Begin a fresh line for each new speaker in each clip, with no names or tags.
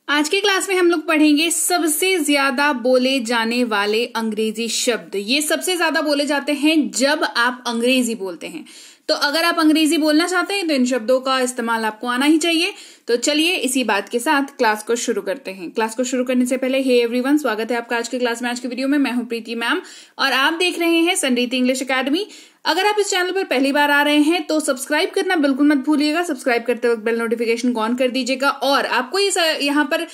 आज के क्लास में हम लोग पढ़ेंगे सबसे ज्यादा बोले जाने वाले अंग्रेजी शब्द। ये सबसे ज्यादा बोले जाते हैं जब आप अंग्रेजी बोलते हैं। तो अगर आप अंग्रेजी बोलना चाहते हैं तो इन शब्दों का इस्तेमाल आपको आना ही चाहिए। तो चलिए इसी बात के साथ क्लास को शुरू करते हैं। क्लास को शुरू करने से पहले हे एवरीवन, स्वागत है आपका आज के क्लास में। आज की वीडियो में मैं हूं प्रीति मैम और आप देख रहे हैं संरीति इंग्लिश अकेडमी। अगर आप इस चैनल पर पहली बार आ रहे हैं तो सब्सक्राइब करना बिल्कुल मत भूलिएगा। सब्सक्राइब करते वक्त बेल नोटिफिकेशन को ऑन कर दीजिएगा। और आपको यहाँ पर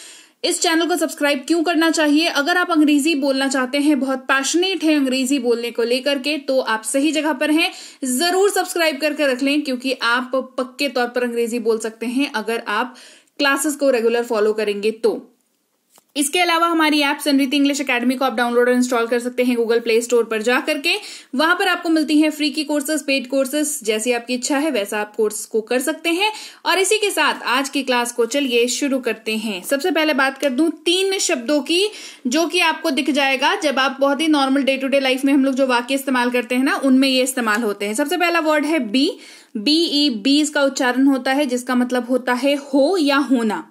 इस चैनल को सब्सक्राइब क्यों करना चाहिए? अगर आप अंग्रेजी बोलना चाहते हैं, बहुत पैशनेट है अंग्रेजी बोलने को लेकर के, तो आप सही जगह पर हैं। जरूर सब्सक्राइब करके रख लें क्योंकि आप पक्के तौर पर अंग्रेजी बोल सकते हैं अगर आप क्लासेस को रेगुलर फॉलो करेंगे तो। इसके अलावा हमारी ऐप संरीति इंग्लिश अकेडमी को आप डाउनलोड और इंस्टॉल कर सकते हैं गूगल प्ले स्टोर पर जा करके। वहां पर आपको मिलती हैं फ्री की कोर्सेज, पेड कोर्सेज, जैसी आपकी इच्छा है वैसा आप कोर्स को कर सकते हैं। और इसी के साथ आज की क्लास को चलिए शुरू करते हैं। सबसे पहले बात कर दूं 3 शब्दों की जो कि आपको दिख जाएगा जब आप बहुत ही normal day to day life में हम लोग जो वाक्य इस्तेमाल करते हैं ना, उनमें ये इस्तेमाल होते हैं। सबसे पहला वर्ड है बी। बी इसका उच्चारण होता है जिसका मतलब होता है हो या होना।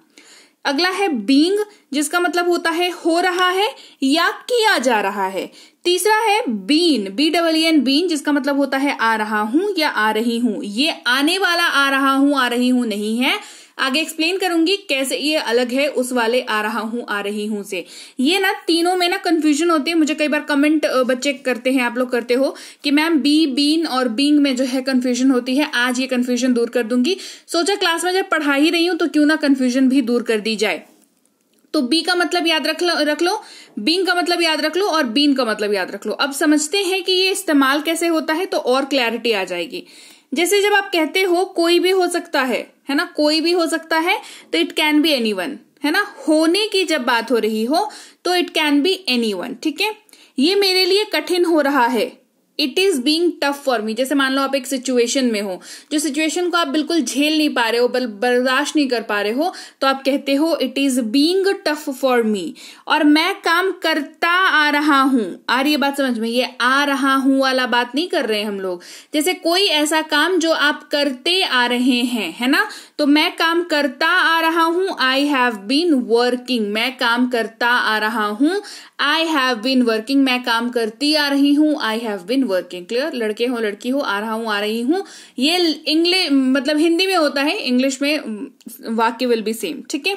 अगला है बीइंग जिसका मतलब होता है हो रहा है या किया जा रहा है। तीसरा है बीन, BEEN बीन जिसका मतलब होता है आ रहा हूं या आ रही हूं। ये आने वाला आ रहा हूं नहीं है। आगे एक्सप्लेन करूंगी कैसे ये अलग है उस वाले आ रहा हूं आ रही हूं से। ये ना तीनों में ना कंफ्यूजन होती है। मुझे कई बार कमेंट बच्चे करते हैं, आप लोग करते हो कि मैम बी, बीन और बीइंग में जो है कंफ्यूजन होती है। आज ये कंफ्यूजन दूर कर दूंगी। सोचा क्लास में जब पढ़ा ही रही हूं तो क्यों ना कंफ्यूजन भी दूर कर दी जाए। तो बी का मतलब याद रख लो, बीइंग का मतलब याद रख लो और बीन का मतलब याद रख लो। अब समझते हैं कि ये इस्तेमाल कैसे होता है तो और क्लैरिटी आ जाएगी। जैसे जब आप कहते हो कोई भी हो सकता है ना, कोई भी हो सकता है तो इट कैन बी एनीवन, है ना। होने की जब बात हो रही हो तो इट कैन बी एनीवन, ठीक है। ये मेरे लिए कठिन हो रहा है, it is being tough for me. जैसे मान लो आप एक सिचुएशन में हो, जो सिचुएशन को आप बिल्कुल झेल नहीं पा रहे हो, बर्दाश्त नहीं कर पा रहे हो, तो आप कहते हो it is being tough for me. और मैं काम करता आ रहा हूं, आ रही है बात समझ में? ये आ रहा हूं वाला बात नहीं कर रहे हैं हम लोग। जैसे कोई ऐसा काम जो आप करते आ रहे हैं, है ना, तो मैं काम करता आ रहा हूं, आई हैव बीन वर्किंग। मैं काम करता आ रहा हूं, आई हैव बीन वर्किंग। मैं काम करती आ रही हूं, I have been working. Clear? लड़के हो लड़की हो, आ रहा हूं आ रही हूं, ये इंग्लिश मतलब हिंदी में होता है, इंग्लिश में वाक्य विल बी सेम, ठीक है।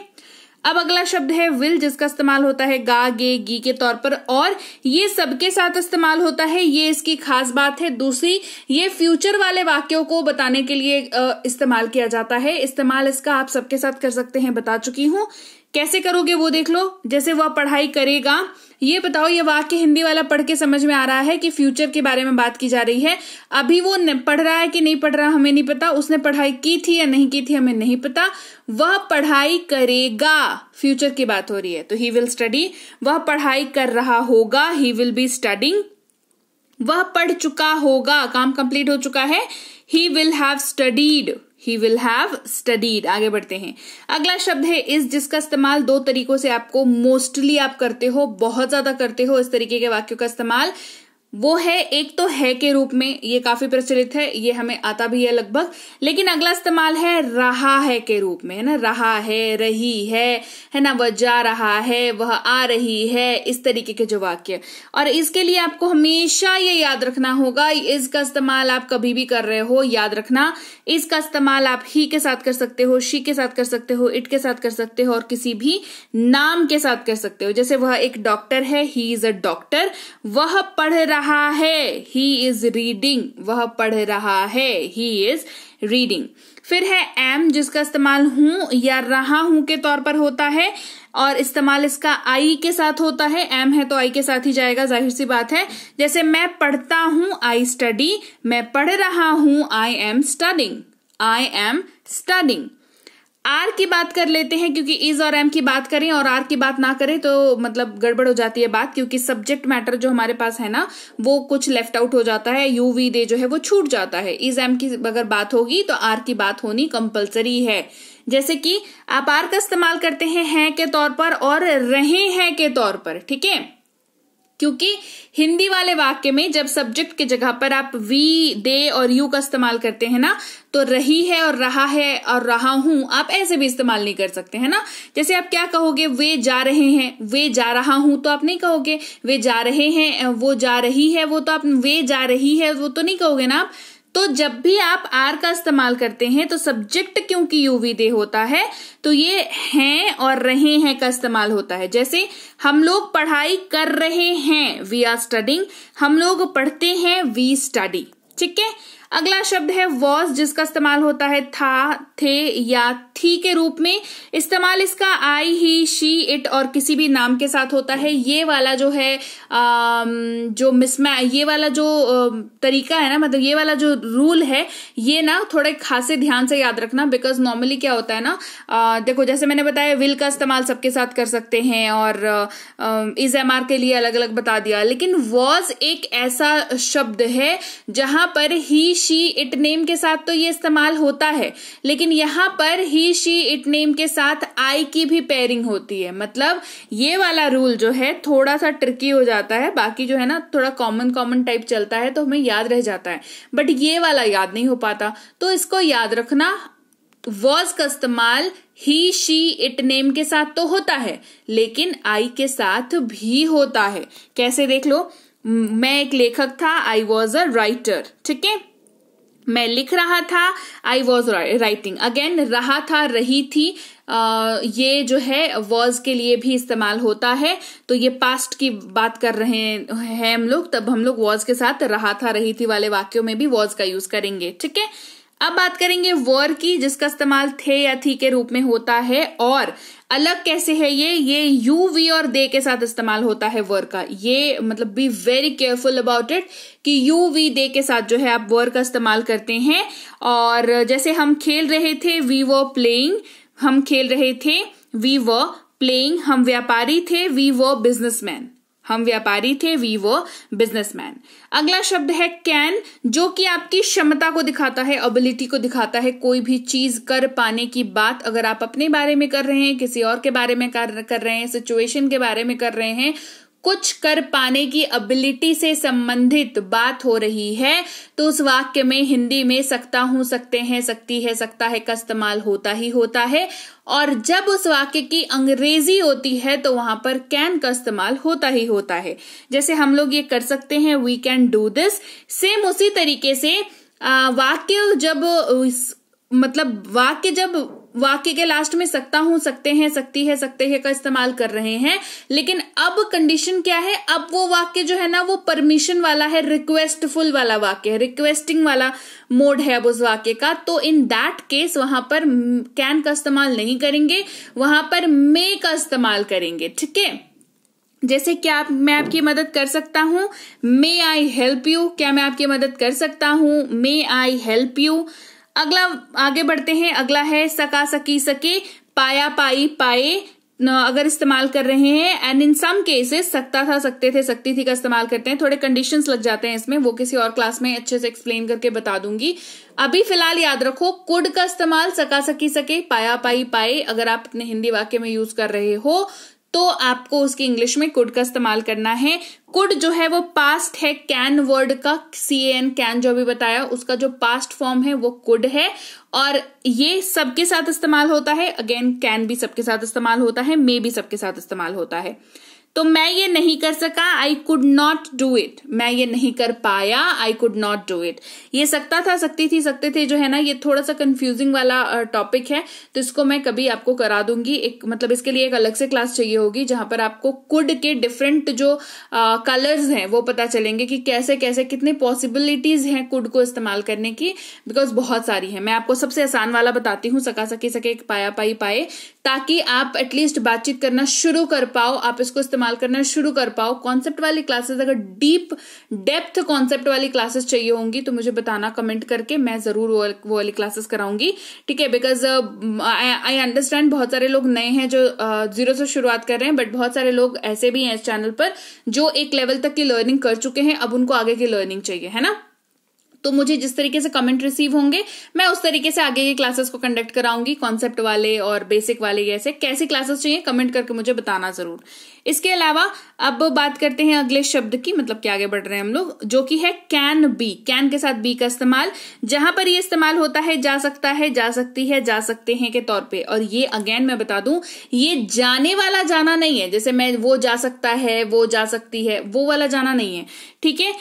अब अगला शब्द है विल जिसका इस्तेमाल होता है गा, गे, गी के तौर पर और ये सबके साथ इस्तेमाल होता है। ये इसकी खास बात है। दूसरी, ये फ्यूचर वाले वाक्यों को बताने के लिए इस्तेमाल किया जाता है। इस्तेमाल इसका आप सबके साथ कर सकते हैं, बता चुकी हूं। कैसे करोगे वो देख लो। जैसे वह पढ़ाई करेगा, ये बताओ ये वाक्य हिंदी वाला पढ़ के समझ में आ रहा है कि फ्यूचर के बारे में बात की जा रही है। अभी वो पढ़ रहा है कि नहीं पढ़ रहा हमें नहीं पता, उसने पढ़ाई की थी या नहीं की थी हमें नहीं पता। वह पढ़ाई करेगा, फ्यूचर की बात हो रही है तो ही विल स्टडी। वह पढ़ाई कर रहा होगा, ही विल बी स्टडिंग। वह पढ़ चुका होगा, काम कंप्लीट हो चुका है, he will have studied. He will have studied। आगे बढ़ते हैं। अगला शब्द है इस जिसका इस्तेमाल 2 तरीकों से आपको मोस्टली आप करते हो, बहुत ज्यादा करते हो इस तरीके के वाक्यों का इस्तेमाल। वो है, एक तो है के रूप में, ये काफी प्रचलित है, ये हमें आता भी है लगभग। लेकिन अगला इस्तेमाल है रहा है के रूप में, है ना। रहा है, रही है ना, वह जा रहा है, वह आ रही है, इस तरीके के जो वाक्य। और इसके लिए आपको हमेशा ये याद रखना होगा, इसका इस्तेमाल आप कभी भी कर रहे हो, याद रखना इसका इस्तेमाल आप ही के साथ कर सकते हो, शी के साथ कर सकते हो, इट के साथ कर सकते हो और किसी भी नाम के साथ कर सकते हो। जैसे वह एक डॉक्टर है, ही इज अ डॉक्टर। वह पढ़ रहा है, ही इज रीडिंग। वह पढ़ रहा है, ही इज रीडिंग। फिर है एम जिसका इस्तेमाल हूं या रहा हूं के तौर पर होता है और इस्तेमाल इसका आई के साथ होता है। एम है तो आई के साथ ही जाएगा, जाहिर सी बात है। जैसे मैं पढ़ता हूं, आई स्टडी। मैं पढ़ रहा हूं, I am studying. I am studying. R की बात कर लेते हैं क्योंकि इज और एम की बात करें और आर की बात ना करें तो मतलब गड़बड़ हो जाती है बात, क्योंकि सब्जेक्ट मैटर जो हमारे पास है ना वो कुछ लेफ्ट आउट हो जाता है, यू वी दे जो है वो छूट जाता है। इज एम की अगर बात होगी तो आर की बात होनी कंपलसरी है। जैसे कि आप आर का इस्तेमाल करते हैं के तौर पर और रहे हैं के तौर पर, ठीक है। क्योंकि हिंदी वाले वाक्य में जब सब्जेक्ट की जगह पर आप वी, दे और यू का इस्तेमाल करते हैं ना, तो रही है और रहा है और रहा हूं आप ऐसे भी इस्तेमाल नहीं कर सकते है ना। जैसे आप क्या कहोगे, वे जा रहे हैं, वे जा रहा हूं तो आप नहीं कहोगे। वे जा रहे हैं, वो जा रही है, वो तो आप वे जा रही है वो तो नहीं कहोगे ना आप। तो जब भी आप आर का इस्तेमाल करते हैं तो सब्जेक्ट क्योंकि यू वी दे होता है तो ये हैं और रहे हैं का इस्तेमाल होता है। जैसे हम लोग पढ़ाई कर रहे हैं, वी आर स्टडिंग, हम लोग पढ़ते हैं, वी स्टडी। ठीक है, अगला शब्द है वॉज, जिसका इस्तेमाल होता है था, थे या थी के रूप में। इस्तेमाल इसका आई, ही, शी, इट और किसी भी नाम के साथ होता है। ये वाला जो है जो ये वाला जो तरीका है ना, मतलब ये वाला जो रूल है, ये ना थोड़े खासे ध्यान से याद रखना। बिकॉज नॉर्मली क्या होता है ना, देखो जैसे मैंने बताया विल का इस्तेमाल सबके साथ कर सकते हैं और इज एम आर के लिए अलग अलग बता दिया, लेकिन वॉज एक ऐसा शब्द है जहां पर ही, शी, इट नेम के साथ तो ये इस्तेमाल होता है, लेकिन यहां पर ही, शी, इट नेम के साथ आई की भी पेयरिंग होती है। मतलब ये वाला रूल जो है थोड़ा सा ट्रिकी हो जाता है, बाकी जो है ना थोड़ा कॉमन टाइप चलता है तो हमें याद रह जाता है, बट ये वाला याद नहीं हो पाता। तो इसको याद रखना, वॉज का इस्तेमाल ही, शी, इट नेम के साथ तो होता है, लेकिन आई के साथ भी होता है। कैसे देख लो, मैं एक लेखक था, आई वॉज अ राइटर। ठीक है, मैं लिख रहा था, आई वॉज राइटिंग। अगेन रहा था, रही थी, ये जो है वॉज के लिए भी इस्तेमाल होता है। तो ये पास्ट की बात कर रहे हैं हम लोग, तब हम लोग वॉज के साथ रहा था, रही थी वाले वाक्यों में भी वॉज का यूज करेंगे। ठीक है, अब बात करेंगे वर की, जिसका इस्तेमाल थे या थी के रूप में होता है। और अलग कैसे है ये यू, वी और दे के साथ इस्तेमाल होता है वर का। ये मतलब be very careful about it कि यू, वी, दे के साथ जो है आप वर का इस्तेमाल करते हैं। और जैसे हम खेल रहे थे, वी वर प्लेइंग, हम खेल रहे थे, वी वर प्लेइंग। हम व्यापारी थे, वी वर बिजनेसमैन, हम व्यापारी थे, वी वो बिजनेसमैन। अगला शब्द है कैन, जो कि आपकी क्षमता को दिखाता है, एबिलिटी को दिखाता है। कोई भी चीज कर पाने की बात अगर आप अपने बारे में कर रहे हैं, किसी और के बारे में कर रहे हैं, सिचुएशन के बारे में कर रहे हैं, कुछ कर पाने की एबिलिटी से संबंधित बात हो रही है, तो उस वाक्य में हिंदी में सकता हूं, सकते हैं, सकती है, सकता है का इस्तेमाल होता ही होता है। और जब उस वाक्य की अंग्रेजी होती है तो वहां पर कैन का इस्तेमाल होता ही होता है। जैसे हम लोग ये कर सकते हैं, we can do this. Same उसी तरीके से वाक्य जब वाक्य के लास्ट में सकता हूं, सकते हैं, सकती है, सकते हैं का इस्तेमाल कर रहे हैं, लेकिन अब कंडीशन क्या है, अब वो वाक्य जो है ना वो परमिशन वाला है, रिक्वेस्टफुल वाला वाक्य है, रिक्वेस्टिंग वाला मोड है अब उस वाक्य का। तो इन दैट केस वहां पर कैन का इस्तेमाल नहीं करेंगे, वहां पर मे का इस्तेमाल करेंगे। ठीक है, जैसे क्या मैं आपकी मदद कर सकता हूं, मे आई हेल्प यू, क्या मैं आपकी मदद कर सकता हूं, मे आई हेल्प यू। अगला आगे बढ़ते हैं, अगला है सका, सकी, सके, पाया, पाई, पाए अगर इस्तेमाल कर रहे हैं। एंड इन सम केसेस सकता था, सकते थे, सकती थी का इस्तेमाल करते हैं। थोड़े कंडीशंस लग जाते हैं इसमें, वो किसी और क्लास में अच्छे से एक्सप्लेन करके बता दूंगी। अभी फिलहाल याद रखो, कुड का इस्तेमाल सका, सकी, सके, पाया, पाई, पाए अगर आप अपने हिंदी वाक्य में यूज कर रहे हो तो आपको उसकी इंग्लिश में कुड का इस्तेमाल करना है। कुड जो है वो पास्ट है कैन वर्ड का, CAN, कैन जो भी बताया उसका जो पास्ट फॉर्म है वो कुड है, और ये सबके साथ इस्तेमाल होता है। अगेन कैन भी सबके साथ इस्तेमाल होता है, मे भी सबके साथ इस्तेमाल होता है। तो मैं ये नहीं कर सका, I could not do it, मैं ये नहीं कर पाया, I could not do it. ये सकता था, सकती थी, सकते थे जो है ना, ये थोड़ा सा कंफ्यूजिंग वाला टॉपिक है, तो इसको मैं कभी आपको करा दूंगी। मतलब इसके लिए एक अलग से क्लास चाहिए होगी जहां पर आपको कुड के डिफरेंट जो कलर्स हैं वो पता चलेंगे कि कैसे कैसे कितने पॉसिबिलिटीज हैं कुड को इस्तेमाल करने की, बिकॉज बहुत सारी है। मैं आपको सबसे आसान वाला बताती हूँ, सका, सकी, सके, पाया, पाई, पाए, ताकि आप एटलीस्ट बातचीत करना शुरू कर पाओ, आप इसको इस्तेमाल करना शुरू कर पाओ। कॉन्सेप्ट वाली क्लासेस, अगर डेप्थ कॉन्सेप्ट वाली क्लासेस चाहिए होंगी तो मुझे बताना कमेंट करके, मैं जरूर वो वाली क्लासेस कराऊंगी। ठीक है, बिकॉज आई अंडरस्टैंड बहुत सारे लोग नए हैं जो 0 से शुरुआत कर रहे हैं, बट बहुत सारे लोग ऐसे भी हैं इस चैनल पर जो एक लेवल तक की लर्निंग कर चुके हैं, अब उनको आगे की लर्निंग चाहिए, है ना। तो मुझे जिस तरीके से कमेंट रिसीव होंगे मैं उस तरीके से आगे की क्लासेस को कंडक्ट कराऊंगी, कॉन्सेप्ट वाले और बेसिक वाले, कैसी क्लासेस चाहिए कमेंट करके मुझे बताना जरूर। इसके अलावा अब बात करते हैं अगले शब्द की, मतलब कि आगे बढ़ रहे हैं हम लोग, जो कि है कैन बी। कैन के साथ बी का इस्तेमाल, जहां पर ये इस्तेमाल होता है जा सकता है, जा सकती है, जा सकते हैं के तौर पे। और ये अगेन मैं बता दूं, ये जाने वाला जाना नहीं है, जैसे मैं वो जा सकता है, वो जा सकती है, वो वाला जाना नहीं है, ठीक है।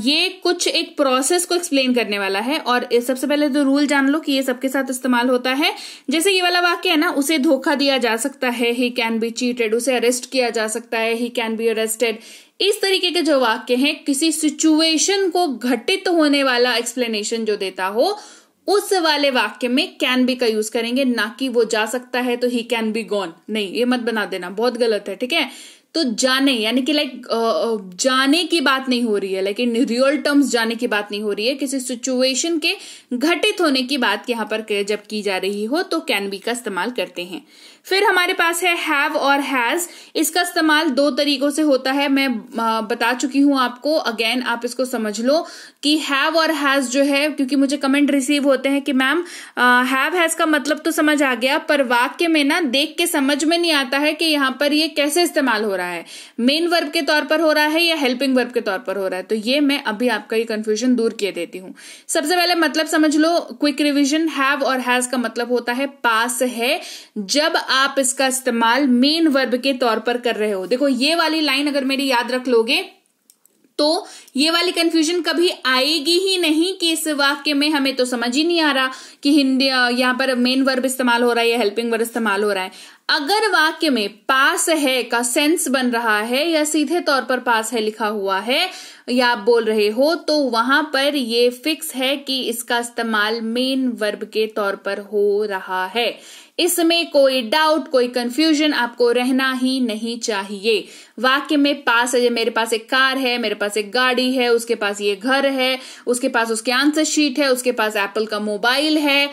ये कुछ एक प्रोसेस को एक्सप्लेन करने वाला है। और सबसे पहले तो रूल जान लो कि ये सबके साथ इस्तेमाल होता है। जैसे ये वाला वाक्य है ना, उसे धोखा दिया जा सकता है, ही कैन बी चीटेड, उसे अरेस्ट किया जा सकता है, ही कैन बी अरेस्टेड। इस तरीके के जो वाक्य हैं, किसी सिचुएशन को घटित होने वाला एक्सप्लेनेशन जो देता हो, उस वाले वाक्य में कैन बी का यूज करेंगे, ना कि वो जा सकता है तो ही कैन बी गॉन। नहीं, ये मत बना देना, बहुत गलत है, ठीक है। तो जाने यानी कि जाने की बात नहीं हो रही है, लेकिन रियल टर्म्स जाने की बात नहीं हो रही है, किसी सिचुएशन के घटित होने की बात यहां पर जब की जा रही हो तो कैन बी का इस्तेमाल करते हैं। फिर हमारे पास है हैव और हैज। इसका इस्तेमाल दो तरीकों से होता है, मैं बता चुकी हूं आपको, अगेन आप इसको समझ लो कि हैव और हैज जो है, क्योंकि मुझे कमेंट रिसीव होते हैं कि मैम हैव हैज का मतलब तो समझ आ गया, पर वाक्य में ना देख के समझ में नहीं आता है कि यहाँ पर ये कैसे इस्तेमाल हो रहा है, मेन वर्ब के तौर पर हो रहा है या हेल्पिंग वर्ब के तौर पर हो रहा है। तो ये मैं अभी आपका ये कंफ्यूजन दूर किए देती हूँ। सबसे पहले मतलब समझ लो, क्विक रिवीजन। हैव और हैज का मतलब होता है पास है, जब आप इसका इस्तेमाल मेन वर्ब के तौर पर कर रहे हो। देखो ये वाली लाइन अगर मेरी याद रख लोगे तो ये वाली कंफ्यूजन कभी आएगी ही नहीं कि इस वाक्य में हमें तो समझ ही नहीं आ रहा कि हिंदी यहाँ पर मेन वर्ब इस्तेमाल हो रहा है या हेल्पिंग वर्ब इस्तेमाल हो रहा है। अगर वाक्य में पास है का सेंस बन रहा है या सीधे तौर पर पास है लिखा हुआ है या आप बोल रहे हो, तो वहां पर ये फिक्स है कि इसका इस्तेमाल मेन वर्ब के तौर पर हो रहा है। इसमें कोई डाउट, कोई कंफ्यूजन आपको रहना ही नहीं चाहिए। वाक्य में पास है, मेरे पास एक कार है, मेरे पास एक गाड़ी है, उसके पास ये घर है, उसके पास उसके आंसर शीट है, उसके पास एप्पल का मोबाइल है।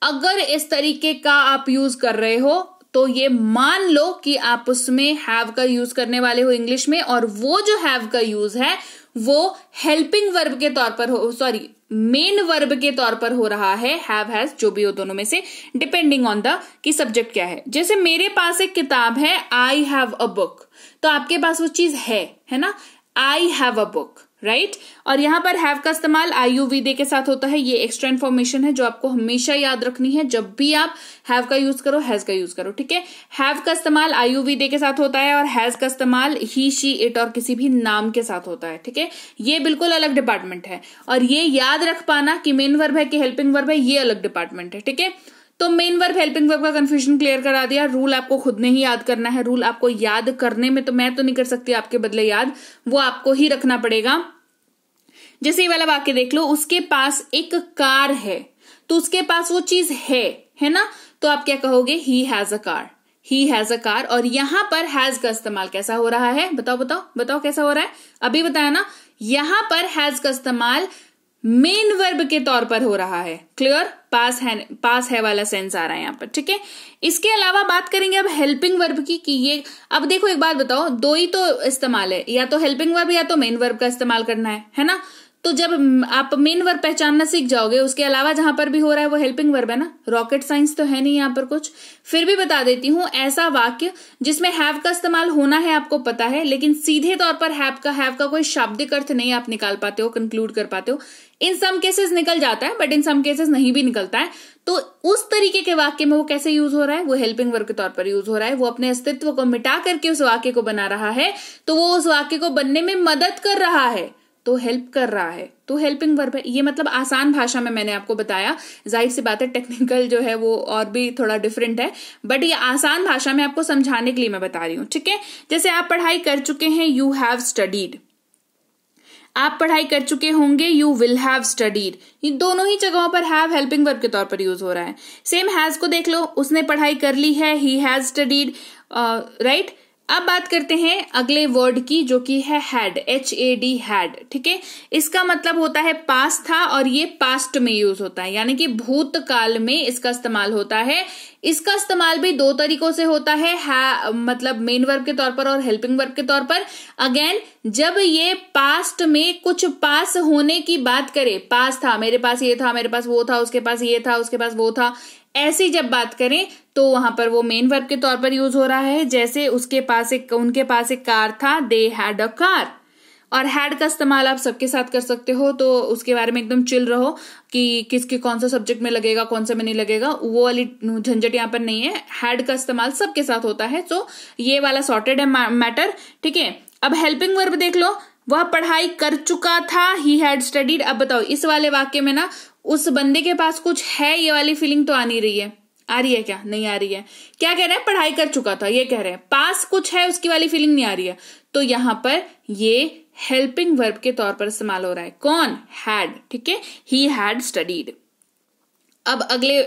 अगर इस तरीके का आप यूज कर रहे हो तो ये मान लो कि आप उसमें हैव का यूज करने वाले हो इंग्लिश में, और वो जो हैव का यूज है वो हेल्पिंग वर्ब के तौर पर हो, सॉरी मेन वर्ब के तौर पर हो रहा है, हैव हैज जो भी हो दोनों में से, डिपेंडिंग ऑन द कि सब्जेक्ट क्या है। जैसे मेरे पास एक किताब है, आई हैव अ बुक, तो आपके पास वो चीज है ना, I have a book, right. और यहां पर हैव का इस्तेमाल IUVD के साथ होता है। ये एक्स्ट्रा इन्फॉर्मेशन है जो आपको हमेशा याद रखनी है, जब भी आप हैव का यूज करो हैज का यूज करो, ठीक है। हैव का इस्तेमाल IUVD के साथ होता है और हैज का इस्तेमाल ही, शी, इट और किसी भी नाम के साथ होता है, ठीक है। ये बिल्कुल अलग डिपार्टमेंट है, और ये याद रख पाना कि मेन वर्ब है कि हेल्पिंग वर्ब है, ये अलग डिपार्टमेंट है, ठीक है। तो मेन वर्ब हेल्पिंग वर्ब का कंफ्यूजन क्लियर करा दिया। रूल आपको खुद ने ही याद करना है। रूल आपको याद करने में तो मैं तो नहीं कर सकती आपके बदले याद, वो आपको ही रखना पड़ेगा। जैसे ये वाला वाक्य देख लो, उसके पास एक कार है, तो उसके पास वो चीज है ना, तो आप क्या कहोगे, he has a car, he has a car. और यहां पर हैज का इस्तेमाल कैसा हो रहा है, बताओ कैसा हो रहा है, अभी बताया ना। यहां पर हैज का इस्तेमाल मेन वर्ब के तौर पर हो रहा है। क्लियर, पास है वाला सेंस आ रहा है यहां पर, ठीक है। इसके अलावा बात करेंगे अब हेल्पिंग वर्ब की, कि ये अब देखो एक बात बताओ, दो ही तो इस्तेमाल है, या तो हेल्पिंग वर्ब या तो मेन वर्ब का इस्तेमाल करना है ना। तो जब आप मेन वर्ब पहचानना सीख जाओगे, उसके अलावा जहां पर भी हो रहा है वो हेल्पिंग वर्ब है ना। रॉकेट साइंस तो है नहीं यहां पर कुछ। फिर भी बता देती हूं, ऐसा वाक्य जिसमें हैव का इस्तेमाल होना है आपको पता है, लेकिन सीधे तौर पर हैव का कोई शाब्दिक अर्थ नहीं आप निकाल पाते हो, कंक्लूड कर पाते हो। इन सम केसेस निकल जाता है, बट इन सम केसेस नहीं भी निकलता है। तो उस तरीके के वाक्य में वो कैसे यूज हो रहा है, वो हेल्पिंग वर्ब के तौर पर यूज हो रहा है। वो अपने अस्तित्व को मिटा करके उस वाक्य को बना रहा है, तो वो उस वाक्य को बनने में मदद कर रहा है, तो हेल्प कर रहा है, तो हेल्पिंग वर्ब है। ये मतलब आसान भाषा में मैंने आपको बताया, जाहिर सी बात है टेक्निकल जो है वो और भी थोड़ा डिफरेंट है, बट ये आसान भाषा में आपको समझाने के लिए मैं बता रही हूं, ठीक है। जैसे आप पढ़ाई कर चुके हैं, यू हैव स्टडीड, आप पढ़ाई कर चुके होंगे, यू विल हैव स्टडीड। ये दोनों ही जगहों पर हैव हेल्पिंग वर्ब के तौर पर यूज हो रहा है। सेम हैज को देख लो, उसने पढ़ाई कर ली है, ही हैज स्टडीड, राइट। अब बात करते हैं अगले वर्ड की, जो कि है हैड, HAD, हैड। ठीक है, इसका मतलब होता है पास्ट था और ये पास्ट में यूज होता है, यानी कि भूतकाल में इसका इस्तेमाल होता है। इसका इस्तेमाल भी दो तरीकों से होता है, मतलब मेन वर्ब के तौर पर और हेल्पिंग वर्ब के तौर पर। अगेन, जब ये पास्ट में कुछ पास होने की बात करे, पास था, मेरे पास ये था, मेरे पास वो था, उसके पास ये था, उसके पास वो था, ऐसी जब बात करें तो वहां पर वो मेन वर्ब के तौर पर यूज हो रहा है। जैसे उनके पास एक कार था, दे हैड अ कार। और हैड का इस्तेमाल आप सबके साथ कर सकते हो, तो उसके बारे में एकदम चिल रहो कि किसके कौन सा सब्जेक्ट में लगेगा, कौन सा में नहीं लगेगा, वो वाली झंझट यहाँ पर नहीं है। हैड का इस्तेमाल सबके साथ होता है, तो ये वाला सॉर्टेड है मैटर। ठीक है, अब हेल्पिंग वर्ब देख लो, वह पढ़ाई कर चुका था, ही हैड स्टडीड। अब बताओ, इस वाले वाक्य में ना उस बंदे के पास कुछ है, ये वाली फीलिंग तो आ नहीं रही है। आ रही है क्या? नहीं आ रही है। क्या कह रहे हैं? पढ़ाई कर चुका था, ये कह रहे हैं। पास कुछ है, उसकी वाली फीलिंग नहीं आ रही है, तो यहां पर ये हेल्पिंग वर्ब के तौर पर इस्तेमाल हो रहा है। कौन? हैड। ठीक है, ही हैड स्टडीड। अब अगले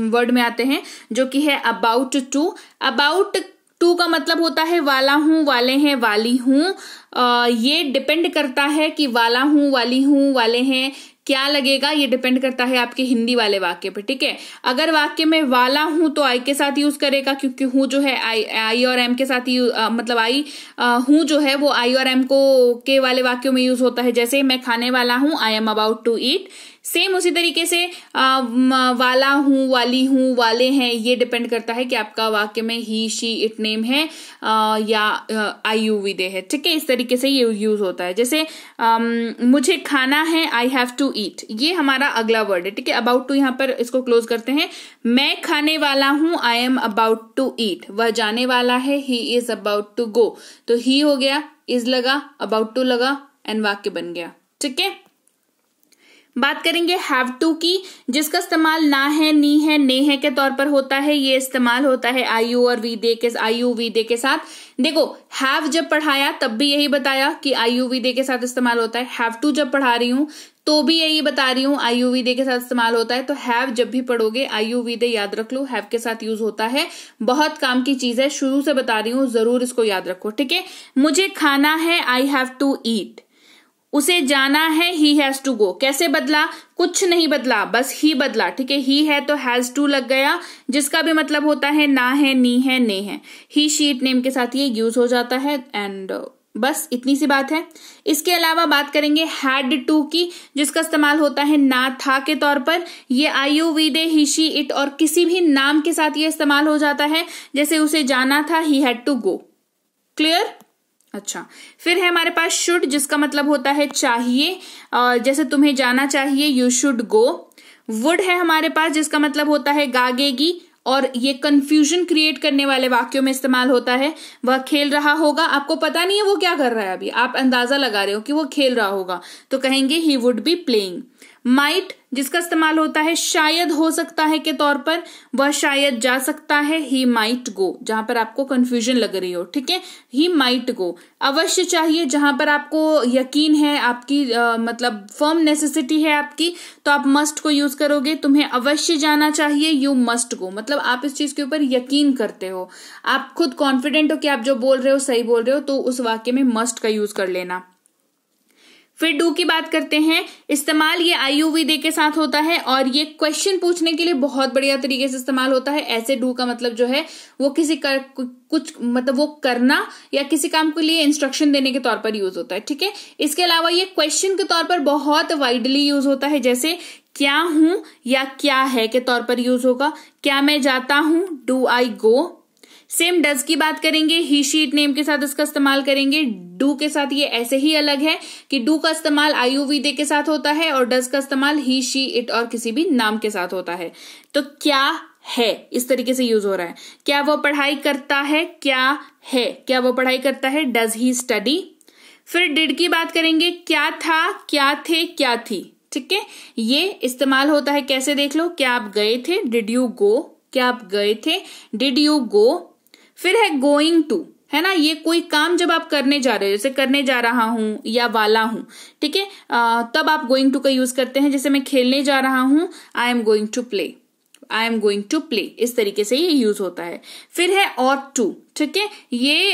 वर्ड में आते हैं, जो कि है अबाउट टू। अबाउट टू का मतलब होता है वाला हूं, वाले हैं, वाली हूं। ये डिपेंड करता है कि वाला हूं, वाली हूं, वाले हैं क्या लगेगा, ये डिपेंड करता है आपके हिंदी वाले वाक्य पे। ठीक है, अगर वाक्य में वाला हूं तो आई के साथ यूज करेगा, क्योंकि हूं जो है आई और एम के साथ ही मतलब आई हूं जो है वो आई और एम को के वाले वाक्यों में यूज होता है। जैसे मैं खाने वाला हूं, I am about to eat. Same उसी तरीके से वाला हूं, वाली हूं, वाले हैं, ये डिपेंड करता है कि आपका वाक्य में ही, शी, इट नेम है या IUV दे है। ठीक है, इस तरीके से ये यूज होता है। जैसे मुझे खाना है, आई हैव टू ईट, ये हमारा अगला वर्ड है। ठीक है, अबाउट टू यहां पर इसको क्लोज करते हैं। मैं खाने वाला हूं, I am about to eat. वह जाने वाला है, he is about to go. तो ही हो गया, इज लगा, अबाउट टू लगा, एंड वाक्य बन गया। ठीक है, बात करेंगे हैव टू की, जिसका इस्तेमाल ना है, नी है, ने है के तौर पर होता है। ये इस्तेमाल होता है IUV दे के साथ। देखो, हैव जब पढ़ाया तब भी यही बताया कि IUV दे के साथ इस्तेमाल होता है। हैव टू जब पढ़ा रही हूं तो भी यही बता रही हूँ, IUV दे के साथ इस्तेमाल होता है। तो हैव जब भी पढ़ोगे IUV दे याद रख लो, हैव के साथ यूज होता है। बहुत काम की चीज है, शुरू से बता रही हूँ, जरूर इसको याद रखो। ठीक है, मुझे खाना है, आई हैव टू ईट। उसे जाना है, ही हैज टू गो। कैसे बदला? कुछ नहीं बदला, बस ही बदला। ठीक है, ही है तो हैज टू लग गया, जिसका भी मतलब होता है ना है, नी है, ने है। ही, शी, इट नेम के साथ ये यूज हो जाता है। एंड बस इतनी सी बात है। इसके अलावा बात करेंगे हैड टू की, जिसका इस्तेमाल होता है ना, था के तौर पर। ये IUV they, he, she, it और किसी भी नाम के साथ ये इस्तेमाल हो जाता है। जैसे उसे जाना था, he had to go. Clear? अच्छा, फिर है हमारे पास शुड, जिसका मतलब होता है चाहिए। जैसे तुम्हें जाना चाहिए, यू शुड गो। वुड है हमारे पास, जिसका मतलब होता है गागेगी, और ये कंफ्यूजन क्रिएट करने वाले वाक्यों में इस्तेमाल होता है। वह खेल रहा होगा, आपको पता नहीं है वो क्या कर रहा है, अभी आप अंदाजा लगा रहे हो कि वो खेल रहा होगा, तो कहेंगे he would be playing. Might, जिसका इस्तेमाल होता है शायद, हो सकता है के तौर पर। वह शायद जा सकता है, ही माइट गो, जहां पर आपको कंफ्यूजन लग रही हो। ठीक है, ही माइट गो। अवश्य चाहिए, जहां पर आपको यकीन है, आपकी मतलब फर्म नेसेसिटी है आपकी, तो आप मस्ट को यूज करोगे। तुम्हें अवश्य जाना चाहिए, यू मस्ट गो, मतलब आप इस चीज के ऊपर यकीन करते हो, आप खुद कॉन्फिडेंट हो कि आप जो बोल रहे हो सही बोल रहे हो, तो उस वाक्य में मस्ट का यूज कर लेना। फिर डू की बात करते हैं। इस्तेमाल ये IUV दे के साथ होता है, और ये क्वेश्चन पूछने के लिए बहुत बढ़िया तरीके से इस्तेमाल होता है। ऐसे डू का मतलब जो है वो किसी कुछ मतलब वो करना या किसी काम के लिए इंस्ट्रक्शन देने के तौर पर यूज होता है। ठीक है, इसके अलावा ये क्वेश्चन के तौर पर बहुत वाइडली यूज होता है। जैसे क्या हूं या क्या है के तौर पर यूज होगा। क्या मैं जाता हूं, do I go. Same does की बात करेंगे, ही, शी, इट नेम के साथ इसका इस्तेमाल करेंगे। डू के साथ ये ऐसे ही अलग है कि डू का इस्तेमाल IUV दे के साथ होता है, और डज का इस्तेमाल ही, शी, इट और किसी भी नाम के साथ होता है। तो क्या है इस तरीके से यूज हो रहा है। क्या वो पढ़ाई करता है, क्या है, क्या वो पढ़ाई करता है, डज ही स्टडी। फिर डिड की बात करेंगे, क्या था, क्या थे, क्या थी। ठीक है, ये इस्तेमाल होता है कैसे देख लो। क्या आप गए थे, डिड यू गो। क्या आप गए थे, डिड यू गो। फिर है गोइंग टू, है ना, ये कोई काम जब आप करने जा रहे हो, जैसे करने जा रहा हूं या वाला हूं, ठीक है, तब आप गोइंग टू का यूज करते हैं। जैसे मैं खेलने जा रहा हूं, I am going to play. I am going to play, इस तरीके से ये यूज होता है। फिर है ought to, ठीक है, ये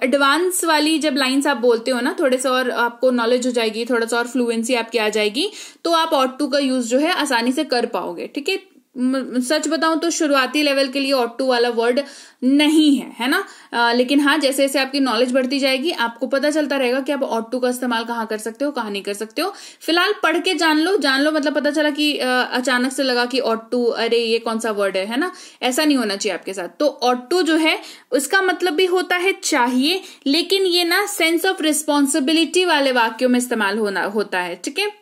एडवांस वाली जब लाइंस आप बोलते हो ना, थोड़े से और आपको नॉलेज हो जाएगी, थोड़ा सा और फ्लुएंसी आपकी आ जाएगी, तो आप ought to का यूज जो है आसानी से कर पाओगे, ठीक है। सच बताऊं तो शुरुआती लेवल के लिए ought to वाला वर्ड नहीं है ना, लेकिन हाँ जैसे जैसे आपकी नॉलेज बढ़ती जाएगी आपको पता चलता रहेगा कि आप ought to का इस्तेमाल कहाँ कर सकते हो, कहाँ नहीं कर सकते हो। फिलहाल पढ़ के जान लो, मतलब पता चला कि अचानक से लगा कि ought to, अरे ये कौन सा वर्ड है ना, ऐसा नहीं होना चाहिए आपके साथ। तो ought to जो है उसका मतलब भी होता है चाहिए, लेकिन ये ना सेंस ऑफ रिस्पॉन्सिबिलिटी वाले वाक्यों में इस्तेमाल होता है, ठीक है।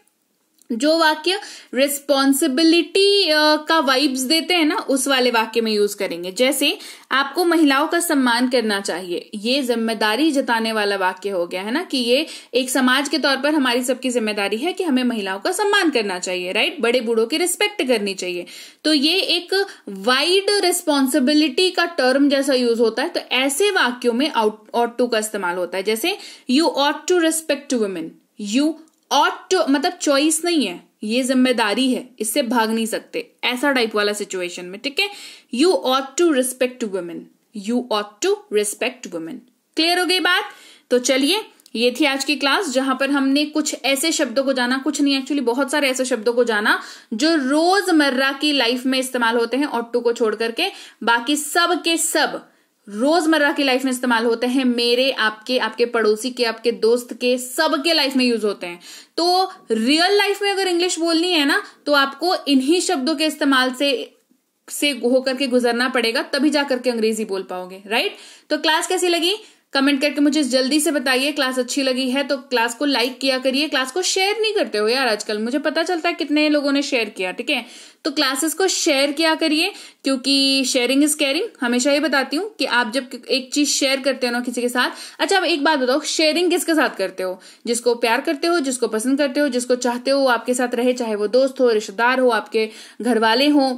जो वाक्य रिस्पॉन्सिबिलिटी का वाइब्स देते हैं ना, उस वाले वाक्य में यूज करेंगे। जैसे आपको महिलाओं का सम्मान करना चाहिए, ये जिम्मेदारी जताने वाला वाक्य हो गया है ना, कि ये एक समाज के तौर पर हमारी सबकी जिम्मेदारी है कि हमें महिलाओं का सम्मान करना चाहिए, राइट, बड़े बूढ़ों की रिस्पेक्ट करनी चाहिए। तो ये एक वाइड रिस्पॉन्सिबिलिटी का टर्म जैसा यूज होता है। तो ऐसे वाक्यों में ought to का इस्तेमाल होता है। जैसे you ought to respect women, you ought to मतलब चॉइस नहीं है, ये जिम्मेदारी है, इससे भाग नहीं सकते, ऐसा टाइप वाला सिचुएशन में, ठीक है। You ought to respect women, you ought to respect women। Clear हो गई बात? तो चलिए, ये थी आज की क्लास जहां पर हमने कुछ ऐसे शब्दों को जाना, कुछ नहीं एक्चुअली बहुत सारे ऐसे शब्दों को जाना जो रोजमर्रा की लाइफ में इस्तेमाल होते हैं, ought to को छोड़ करके बाकी सब के सब रोजमर्रा की लाइफ में इस्तेमाल होते हैं। मेरे, आपके, आपके पड़ोसी के, आपके दोस्त के, सबके लाइफ में यूज होते हैं। तो रियल लाइफ में अगर इंग्लिश बोलनी है ना, तो आपको इन्हीं शब्दों के इस्तेमाल से होकर के गुजरना पड़ेगा, तभी जाकर के अंग्रेजी बोल पाओगे, राइट। तो क्लास कैसी लगी कमेंट करके मुझे जल्दी से बताइए। क्लास अच्छी लगी है तो क्लास को लाइक किया करिए। क्लास को शेयर नहीं करते हो यार आजकल, मुझे पता चलता है कितने लोगों ने शेयर किया, ठीक है। तो क्लासेस को शेयर किया करिए, क्योंकि शेयरिंग इज केयरिंग। हमेशा ये बताती हूँ कि आप जब एक चीज शेयर करते हो ना किसी के साथ, अच्छा अब एक बात बताओ, शेयरिंग किसके साथ करते हो? जिसको प्यार करते हो, जिसको पसंद करते हो, जिसको चाहते हो आपके साथ रहे, चाहे वो दोस्त हो, रिश्तेदार हो, आपके घर वाले हो,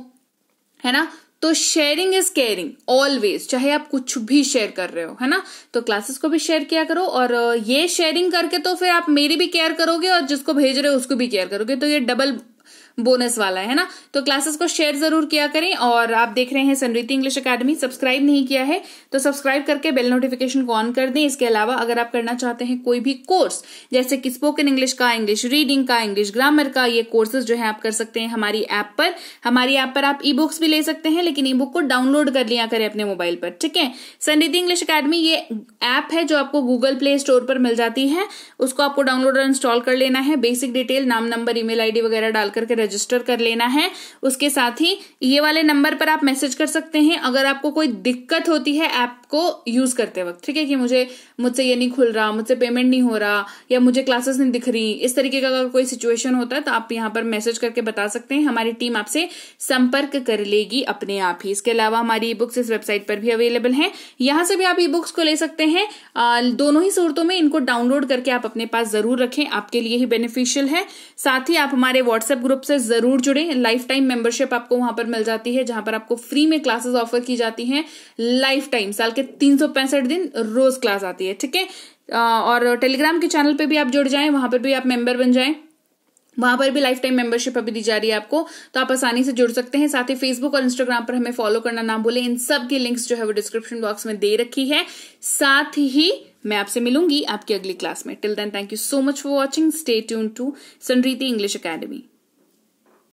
है ना। तो शेयरिंग इज केयरिंग ऑलवेज, चाहे आप कुछ भी शेयर कर रहे हो, है ना। तो क्लासेस को भी शेयर किया करो, और ये शेयरिंग करके तो फिर आप मेरी भी केयर करोगे और जिसको भेज रहे हो उसको भी केयर करोगे, तो ये डबल बोनस वाला है ना। तो क्लासेस को शेयर जरूर किया करें। और आप देख रहे हैं समृद्धि इंग्लिश एकेडमी, सब्सक्राइब नहीं किया है तो सब्सक्राइब करके बेल नोटिफिकेशन को ऑन कर दें। इसके अलावा अगर आप करना चाहते हैं कोई भी कोर्स, जैसे कि स्पोकन इंग्लिश का, इंग्लिश रीडिंग का, इंग्लिश ग्रामर का, ये कोर्सेज जो है आप कर सकते हैं हमारी ऐप पर। हमारी ऐप पर आप ई बुक्स भी ले सकते हैं, लेकिन ई बुक को डाउनलोड कर लिया करें अपने मोबाइल पर, ठीक है। समृद्धि इंग्लिश एकेडमी ये ऐप है जो आपको गूगल प्ले स्टोर पर मिल जाती है, उसको आपको डाउनलोड और इंस्टॉल कर लेना है। बेसिक डिटेल, नाम, नंबर, ईमेल आईडी वगैरह डाल करके रजिस्टर कर लेना है। उसके साथ ही ये वाले नंबर पर आप मैसेज कर सकते हैं अगर आपको कोई दिक्कत होती है ऐप को यूज करते वक्त, ठीक है, कि मुझसे ये नहीं खुल रहा, मुझसे पेमेंट नहीं हो रहा, या मुझे क्लासेस नहीं दिख रही, इस तरीके का अगर कोई सिचुएशन होता है तो आप यहाँ पर मैसेज करके बता सकते हैं। हमारी टीम आपसे संपर्क कर लेगी अपने आप ही। इसके अलावा हमारी ई बुक्स इस वेबसाइट पर भी अवेलेबल हैं, यहां से भी आप ई बुक्स को ले सकते हैं। दोनों ही सूरतों में इनको डाउनलोड करके आप अपने पास जरूर रखें, आपके लिए ही बेनिफिशियल है। साथ ही आप हमारे व्हाट्सएप ग्रुप से जरूर जुड़े। लाइफ टाइम मेंबरशिप आपको वहां पर मिल जाती है, जहां पर आपको फ्री में क्लासेस ऑफर की जाती हैं। लाइफ टाइम, साल के 365 दिन रोज क्लास आती है, ठीक है। और टेलीग्राम के चैनल पे भी आप जुड़ जाएं, वहां पर भी आप मेंबर बन जाएं, वहां पर भी लाइफ टाइम मेंबरशिप अभी दी जा रही है आपको, तो आप आसानी से जुड़ सकते हैं। साथ ही फेसबुक और इंस्टाग्राम पर हमें फॉलो करना ना भूलें, इन सब की लिंक्स जो है वो डिस्क्रिप्शन बॉक्स में दे रखी है। साथ ही मैं आपसे मिलूंगी आपकी अगली क्लास में। Till then, thank you so much for watching. Stay tuned to Samriddhi English academy.